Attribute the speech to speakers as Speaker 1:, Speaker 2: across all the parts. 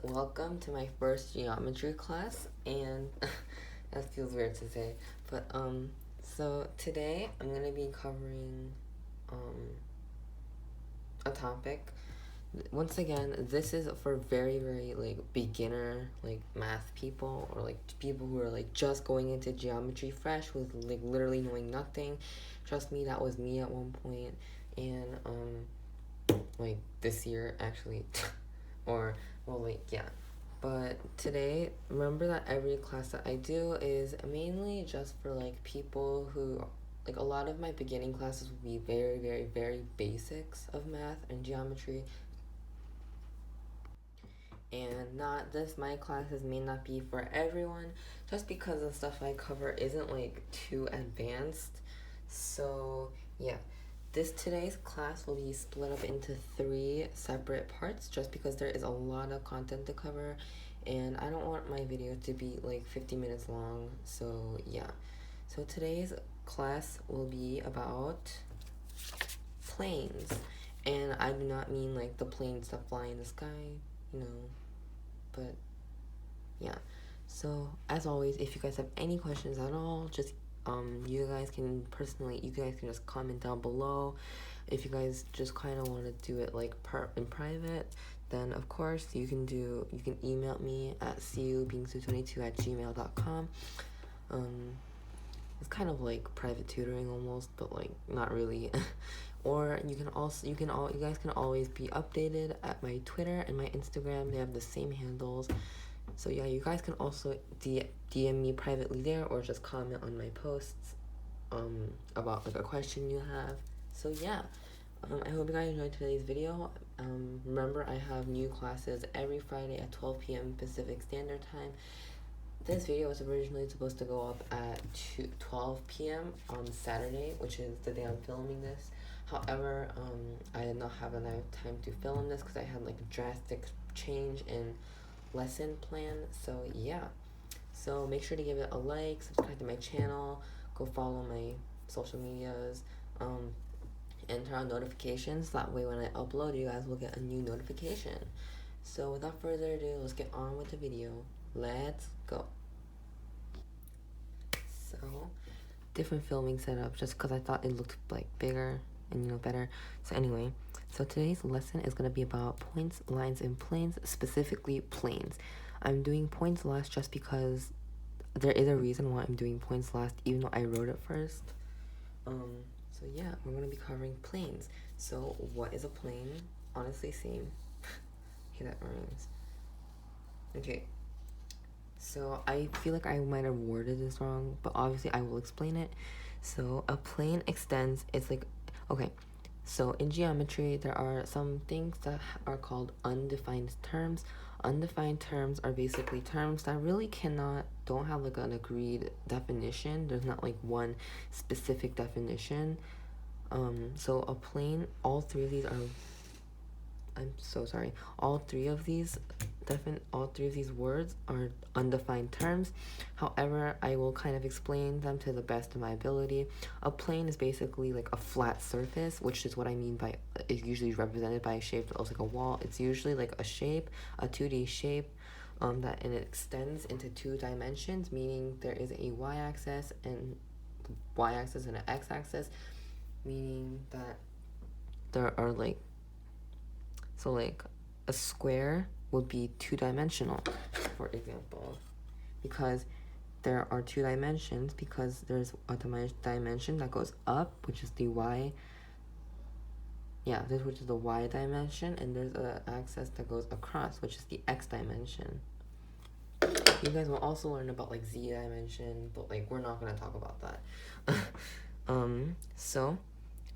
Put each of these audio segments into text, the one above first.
Speaker 1: welcome to my first geometry class, and that feels weird to say, but so today I'm gonna be covering a topic. Once again, this is for very like beginner like math people, or like people who are like just going into geometry fresh with like literally knowing nothing. Trust me, that was me at one point, and like this year actually. Or well, like, yeah. But today, remember that every class that I do is mainly just for like people who, like, a lot of my beginning classes will be very basics of math and geometry. And not this, my classes may not be for everyone, just because the stuff I cover isn't like too advanced. So yeah, today's class will be split up into 3 separate parts, just because there is a lot of content to cover, and I don't want my video to be like 50 minutes long. So yeah, so today's class will be about planes, and I do not mean like the planes that fly in the sky, you know, but yeah. So as always, if you guys have any questions at all, just you guys can just comment down below. If you guys just kind of want to do it like in private, then of course you can email me at cubingsu22@gmail.com. It's kind of like private tutoring almost, but like not really. Or you guys can always be updated at my Twitter and my Instagram. They have the same handles. So yeah, you guys can also DM me privately there, or just comment on my posts about like a question you have. So yeah, I hope you guys enjoyed today's video. Remember, I have new classes every Friday at 12 p.m. Pacific Standard Time. This video was originally supposed to go up at 12 p.m. on Saturday, which is the day I'm filming this. However, I did not have enough time to film this because I had like a drastic change in lesson plan. So yeah, so make sure to give it a like, subscribe to my channel, go follow my social medias, and turn on notifications. That way when I upload, you guys will get a new notification. So without further ado, let's get on with the video. Let's go. So different filming setup, just because I thought it looked like bigger and better. So anyway, so today's lesson is going to be about points, lines, and planes, specifically planes. I'm doing points last just because there is a reason why I'm doing points last, even though I wrote it first. So yeah, we're going to be covering planes. So what is a plane? Honestly, same. Okay, that rhymes. Okay. So I feel like I might have worded this wrong, but obviously I will explain it. So a plane extends, it's like, okay, so in geometry, there are some things that are called undefined terms. Undefined terms are basically terms that really don't have like an agreed definition. There's not like one specific definition. So a plane, all three of these words are undefined terms. However, I will kind of explain them to the best of my ability. A plane is basically like a flat surface, which is what I mean by it's usually represented by a shape that looks like a wall. It's usually like a shape, a 2D shape, and it extends into 2 dimensions, meaning there is a y-axis and an x-axis, meaning that there are like, so like a square would be 2-dimensional, for example, because there are 2 dimensions, because there's a dimension that goes up, which is the y, which is the y dimension, and there's an axis that goes across, which is the x dimension. You guys will also learn about like z dimension, but like we're not going to talk about that. So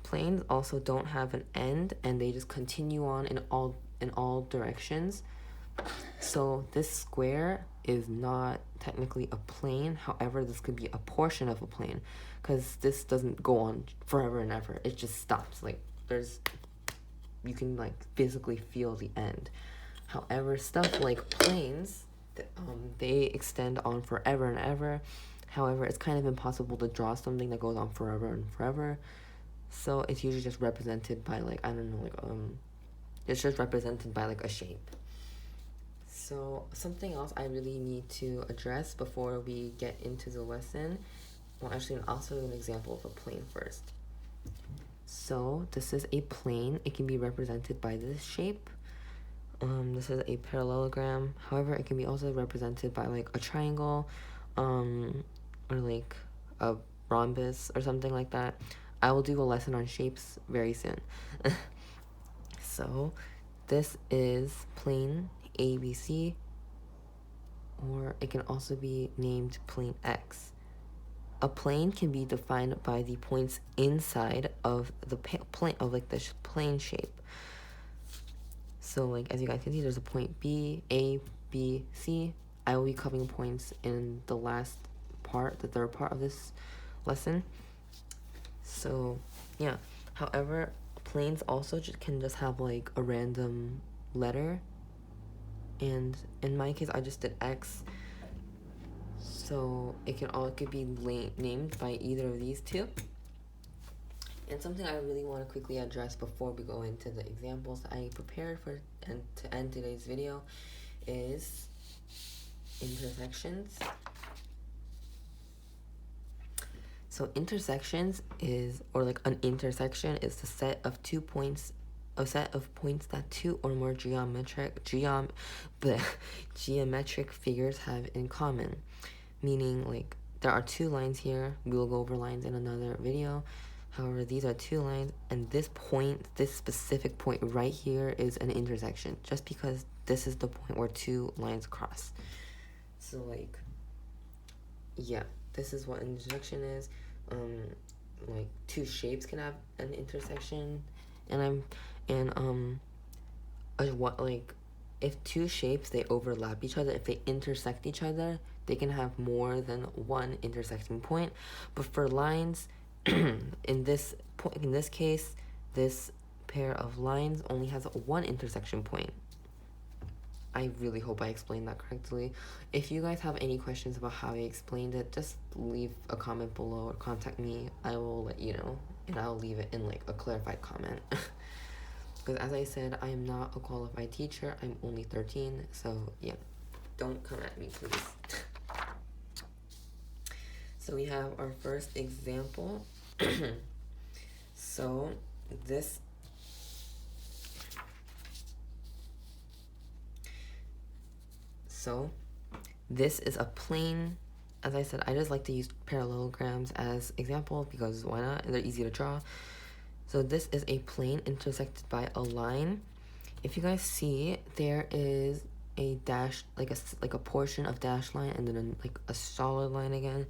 Speaker 1: planes also don't have an end, and they just continue on in all directions. So this square is not technically a plane. However, this could be a portion of a plane, because this doesn't go on forever and ever. It just stops. Like you can like physically feel the end. However, stuff like planes, they extend on forever and ever. However, it's kind of impossible to draw something that goes on forever and forever. So it's usually just represented by like, I don't know, like it's just represented by like a shape. So something else I really need to address before we get into the lesson, well, actually I'll show you an example of a plane first. So this is a plane. It can be represented by this shape. This is a parallelogram. However, it can be also represented by like a triangle, or like a rhombus or something like that. I will do a lesson on shapes very soon. So this is plane ABC, or it can also be named plane X. A plane can be defined by the points inside of the plane, of like the plane shape. So like as you guys can see, there's a point B, A, B, C. I will be covering points in the last part, the third part of this lesson. So yeah, however, planes also can just have like a random letter, and in my case I just did X, so it could be named by either of these two. And something I really want to quickly address before we go into the examples that I prepared for and to end today's video is intersections. So intersections is, or like an intersection is the set of points that two or more geometric figures have in common. Meaning like there are two lines here. We will go over lines in another video. However, these are two lines, and this specific point right here is an intersection, just because this is the point where two lines cross. So like, yeah, this is what an intersection is. Like two shapes can have an intersection, if two shapes, they overlap each other, if they intersect each other, they can have more than one intersecting point. But for lines, in this case, this pair of lines only has one intersection point. I really hope I explained that correctly. If you guys have any questions about how I explained it, just leave a comment below or contact me. I will let you know, and I'll leave it in like a clarified comment. Because as I said, I am not a qualified teacher. I'm only 13, so yeah, don't come at me, please. So we have our first example. So this is a plane. As I said, I just like to use parallelograms as examples because why not? They're easy to draw. So this is a plane intersected by a line. If you guys see, there is a dash, like a portion of dashed line, and then like a solid line again.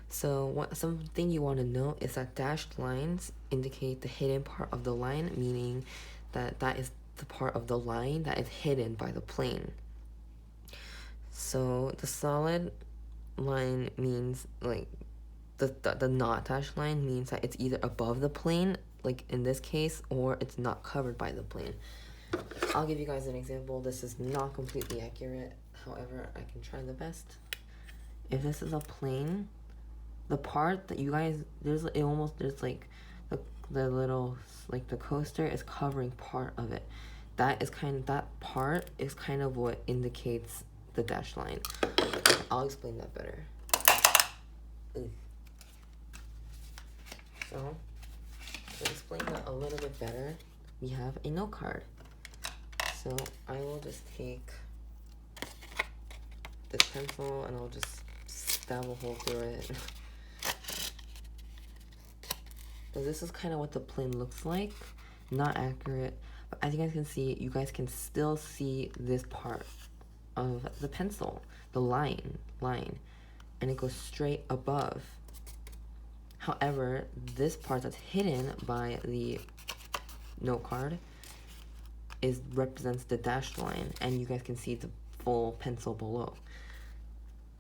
Speaker 1: So something you want to know is that dashed lines indicate the hidden part of the line, meaning that is the part of the line that is hidden by the plane. So the solid line means like the not dashed line means that it's either above the plane, like in this case, or it's not covered by the plane. I'll give you guys an example. This is not completely accurate. However, I can try the best. If this is a plane, the part that you guys, there's like the little, like the coaster is covering part of it. That part is kind of what indicates the dashed line. I'll explain that better. So, to explain that a little bit better, we have a note card. So I will just take this pencil and I'll just stab a hole through it. So this is kind of what the plane looks like. Not accurate, but as you guys can see, you guys can still see this part of the pencil, the line, and it goes straight above. However, this part that's hidden by the note card represents the dashed line, and you guys can see the full pencil below.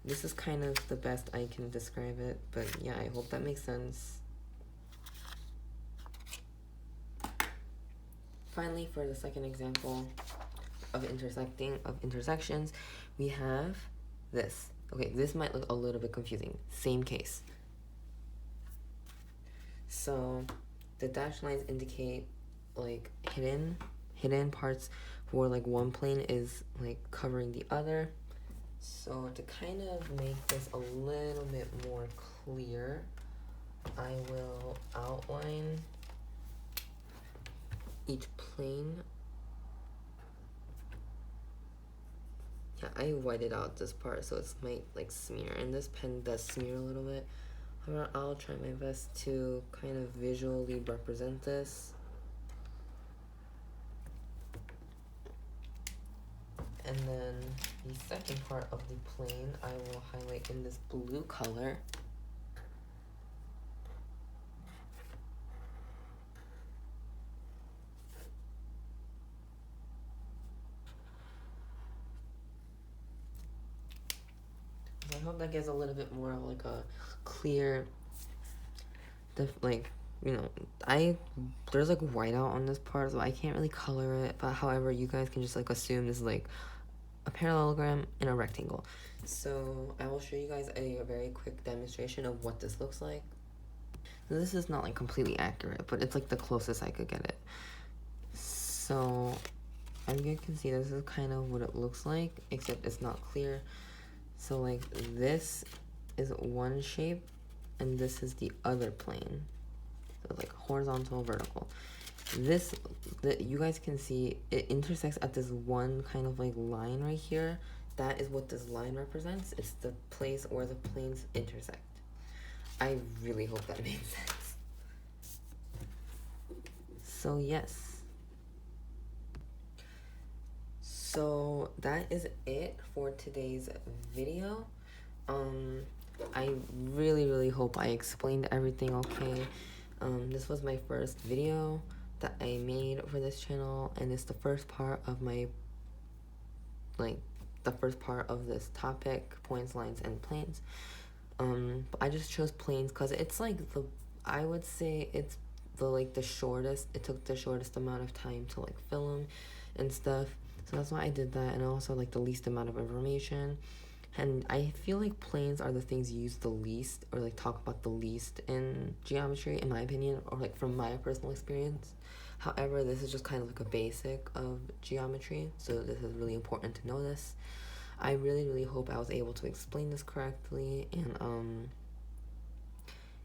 Speaker 1: This is kind of the best I can describe it, but yeah, I hope that makes sense. Finally, for the second example of intersections, we have this. Okay, this might look a little bit confusing. Same case. So the dashed lines indicate like hidden hidden parts for like one plane is like covering the other. So to kind of make this a little bit more clear, I will outline each plane. Yeah, I whited out this part so it's might like smear, and this pen does smear a little bit. However, I'll try my best to kind of visually represent this. And then the second part of the plane I will highlight in this blue color. I hope that gives a little bit more of like a clear, like, you know, there's like whiteout on this part, so I can't really color it, but however, you guys can just like assume this is like a parallelogram in a rectangle. So I will show you guys a very quick demonstration of what this looks like. This is not like completely accurate, but it's like the closest I could get it. So as you can see, this is kind of what it looks like, except it's not clear. So like this is one shape and this is the other plane. So like horizontal, vertical. This, you guys can see it intersects at this one kind of like line right here. That is what this line represents. It's the place where the planes intersect. I really hope that made sense. So yes. So that is it for today's video. I really hope I explained everything okay. This was my first video that I made for this channel, and it's the first part of my, like, the first part of this topic, points, lines, and planes. But I just chose planes because it's like I would say it's the shortest, it took the shortest amount of time to like film and stuff. So that's why I did that, and also like the least amount of information. And I feel like planes are the things used the least, or like talk about the least in geometry, in my opinion, or like from my personal experience. However, this is just kind of like a basic of geometry, so this is really important to know this. I really hope I was able to explain this correctly, and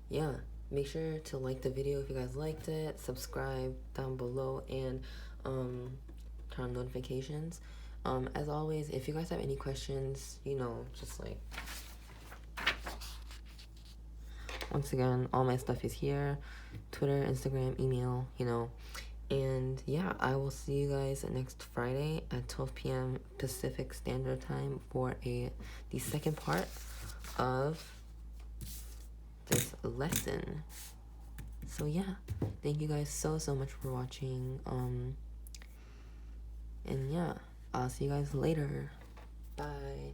Speaker 1: yeah, make sure to like the video if you guys liked it, subscribe down below, and turn on notifications. As always, if you guys have any questions, you know, just like, once again, all my stuff is here, Twitter, Instagram, email, you know. And yeah, I will see you guys next Friday at 12 p.m. Pacific Standard Time for the second part of this lesson. So yeah, thank you guys so much for watching. And yeah, I'll see you guys later. Bye.